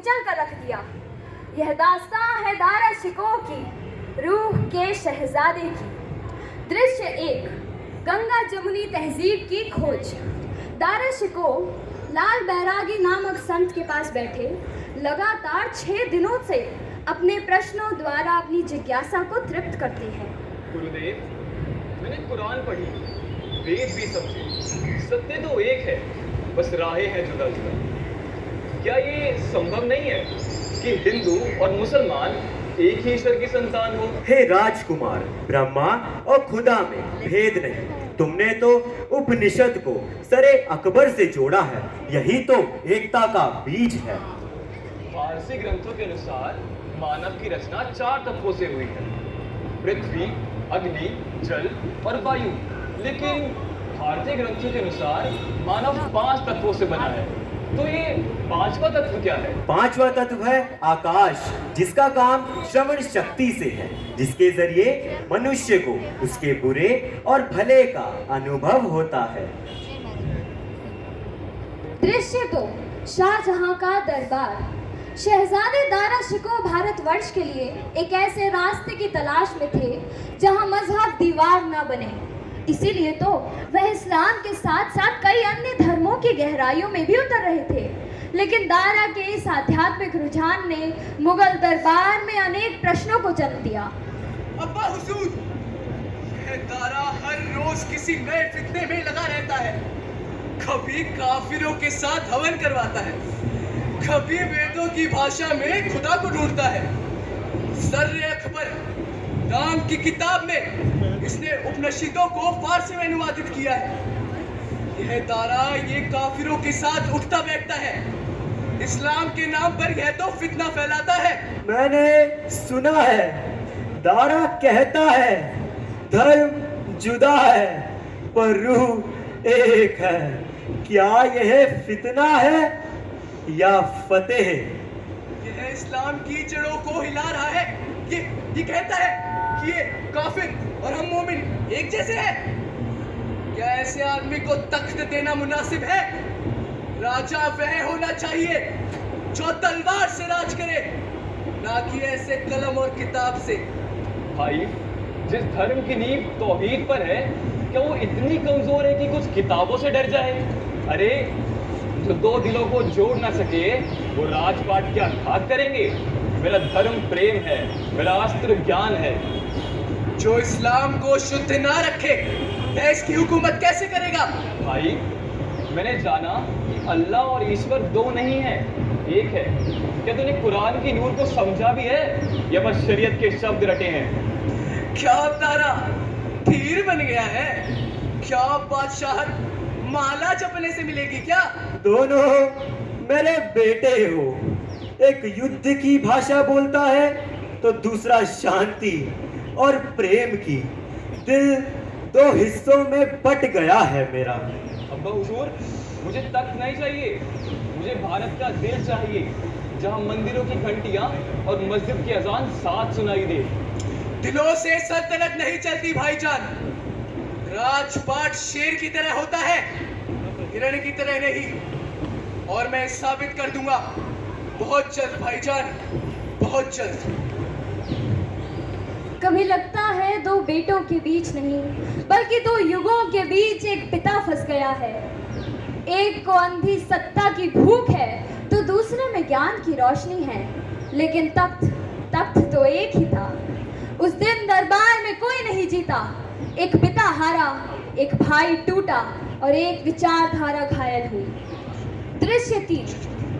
कुचल कर रख दिया। यह दास्तां है दारा शिकोह की, रूह के शहजादे की। दृश्य 1, गंगा जमुनी तहजीब की खोज। दारा शिकोह लाल बैरागी नामक संत के पास बैठे लगातार 6 दिनों से अपने प्रश्नों द्वारा अपनी जिज्ञासा को तृप्त करते हैं। गुरुदेव, मैंने कुरान पढ़ी, वेद भी समझे, सत्य तो एक है, बस राहें हैं जुदा जुदा। क्या ये संभव नहीं है कि हिंदू और मुसलमान एक ही ईश्वर की संतान हो? हे राजकुमार, ब्रह्मा और खुदा में भेद नहीं। तुमने तो उपनिषद को सरे अकबर से जोड़ा है, यही तो एकता का बीज है। फारसी ग्रंथों के अनुसार मानव की रचना 4 तत्वों से हुई है, पृथ्वी, अग्नि, जल और वायु। लेकिन भारतीय ग्रंथों के अनुसार मानव 5 तत्वों से बना है। तो ये 5वां तत्व क्या है? 5वां तत्व है आकाश, जिसका काम श्रवण शक्ति से है, जिसके जरिए मनुष्य को उसके बुरे और भले का अनुभव होता है। दृश्य 2, शाहजहां का दरबार। शहजादे दारा शिकोह भारतवर्ष के लिए एक ऐसे रास्ते की तलाश में थे जहां मजहब दीवार न बने। इसीलिए तो वह इस्लाम के साथ साथ कई अन्य धर्मों की गहराइयों में भी उतर रहे थे। लेकिन दारा के इस आध्यात्मिक रुझान ने मुगल दरबार में अनेक प्रश्नों को जन्म दिया। अब्बा हुजूर, यह दारा हर रोज किसी नए फितने में लगा रहता है। कभी काफिरों के साथ हवन करवाता है, कभी वेदों की भाषा में खुदा को ढूंढता है। सर्रे अकबर नाम की किताब में इसने उपनिषदों को फारसी में अनुवादित किया है। यह दारा ये काफिरों के साथ उठता बैठता है, इस्लाम के नाम पर यह तो फितना फैलाता है। मैंने सुना है, दारा कहता है धर्म जुदा है पर रूह एक है। क्या यह फितना है या फतेह? यह इस्लाम की जड़ों को हिला रहा है। ये कहता है कि ये काफिर और हम मोमिन एक जैसे हैं। क्या ऐसे आदमी को तख्त देना मुनासिब है? राजा वह होना चाहिए जो तलवार से राज करे, ना कि ऐसे कलम और किताब से। भाई, जिस धर्म की नींव तौहीद पर है, क्या वो इतनी कमजोर है कि कुछ किताबों से डर जाए? अरे, जो 2 दिलों को जोड़ ना सके वो राजपाट क्या घात करेंगे? मेरा धर्म प्रेम है, मेरा अस्त्र ज्ञान है। जो इस्लाम को शुद्ध ना रखे वह इसकी हुकूमत कैसे करेगा? भाई, मैंने जाना कि अल्लाह और ईश्वर 2 नहीं है, एक है। क्या तूने कुरान की नूर को समझा भी है या बस शरीयत के शब्द रटे हैं? क्या तारा पीर बन गया है? क्या बादशाहत माला जपने से मिलेगी क्या? दोनों मेरे बेटे हो, एक युद्ध की भाषा बोलता है तो दूसरा शांति और प्रेम की। दिल 2 हिस्सों में बट गया है मेरा। अब्बा हुजूर, मुझे तख्त नहीं चाहिए, मुझे भारत का दिल चाहिए, जहां मंदिरों की घंटियां और मस्जिद की अजान साथ सुनाई दे। दिलों से सल्तनत नहीं चलती भाईजान। राजपाट शेर की तरह होता है, हिरण की तरह नहीं। और मैं साबित कर दूंगा बहुत जल्द भाईजान, बहुत जल्द। कभी लगता है 2 बेटों के बीच नहीं बल्कि 2 युगों के बीच एक पिता फंस गया है। एक को अंधी सत्ता की भूख है तो दूसरे में ज्ञान की रोशनी है। लेकिन तख्त तो एक ही था। उस दिन दरबार में कोई नहीं जीता। एक पिता हारा, एक भाई टूटा और एक विचारधारा घायल हुई। दृश्य 3,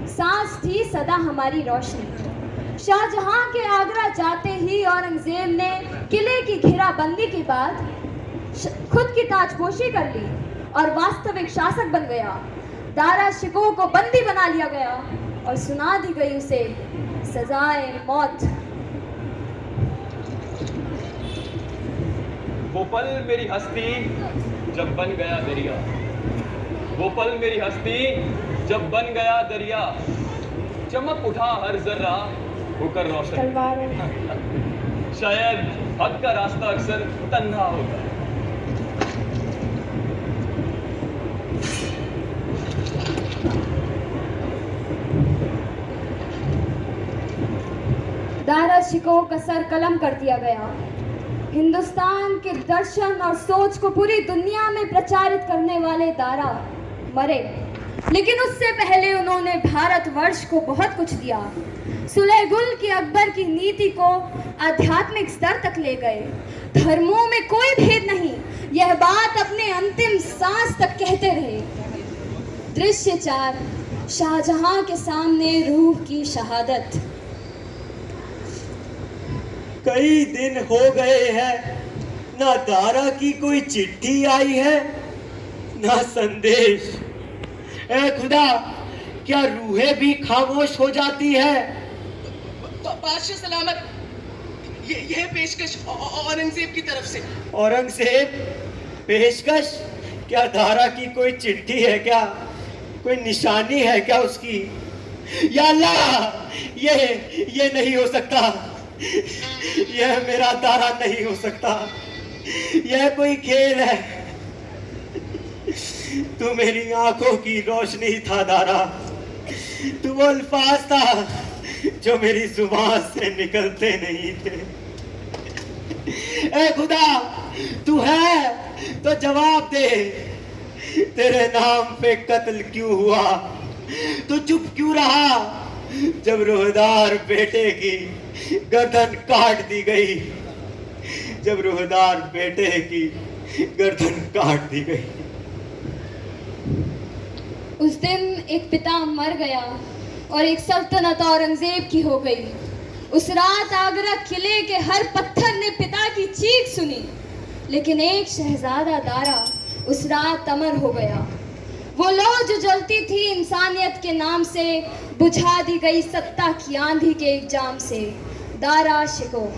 सांस थी सदा हमारी रोशनी। शाहजहां के आगरा जाते ही औरंगजेब ने किले की घेराबंदी के बाद खुद की ताजपोशी कर ली और वास्तविक शासक बन गया। दारा शिकोह को बंदी बना लिया गया और सुना दी गई उसे सजाए मौत। वो पल मेरी हस्ती जब बन गया दरिया, वो पल मेरी हस्ती जब बन गया दरिया, चमक उठा हर जर्रा होकर रोशन। शायद हक का रास्ता अक्सर तन्हा होता है। दारा शिकोह का सर कलम कर दिया गया। हिंदुस्तान के दर्शन और सोच को पूरी दुनिया में प्रचारित करने वाले दारा मरे, लेकिन उससे पहले उन्होंने भारतवर्ष को बहुत कुछ दिया। सुलेगुल की अकबर की नीति को आध्यात्मिक स्तर तक ले गए। धर्मों में कोई भेद नहीं, यह बात अपने अंतिम सांस तक कहते रहे। दृश्य 4, शाहजहां के सामने रूह की शहादत। कई दिन हो गए हैं, ना दारा की कोई चिट्ठी आई है, ना संदेश। ए खुदा, क्या रूहें भी खामोश हो जाती है? बादशाह सलामत, यह पेशकश औरंगजेब की तरफ से। औरंगजेब? पेशकश? क्या दारा की कोई चिट्ठी है क्या? कोई निशानी है क्या उसकी? या अल्लाह, ये नहीं हो सकता। यह मेरा दारा नहीं हो सकता। यह कोई खेल है। तू मेरी आंखों की रोशनी था दारा। तू वो अल्फाज था जो मेरी जुबान से निकलते नहीं थे। ए खुदा, तू है तो जवाब दे। तेरे नाम पे कत्ल क्यों हुआ? तू चुप क्यों रहा जब रोहदार बेटे की गर्दन काट दी गई? जब रोहदार बेटे की गर्दन काट दी गई। उस दिन एक पिता मर गया और एक सल्तनत औरंगजेब की हो गई। उस रात आगरा किले के हर पत्थर ने पिता की चीख सुनी, लेकिन एक शहजादा दारा उस रात अमर हो गया। वो लौ जो जलती थी इंसानियत के नाम से, बुझा दी गई सत्ता की आंधी के एक जाम से। दारा शिकोह।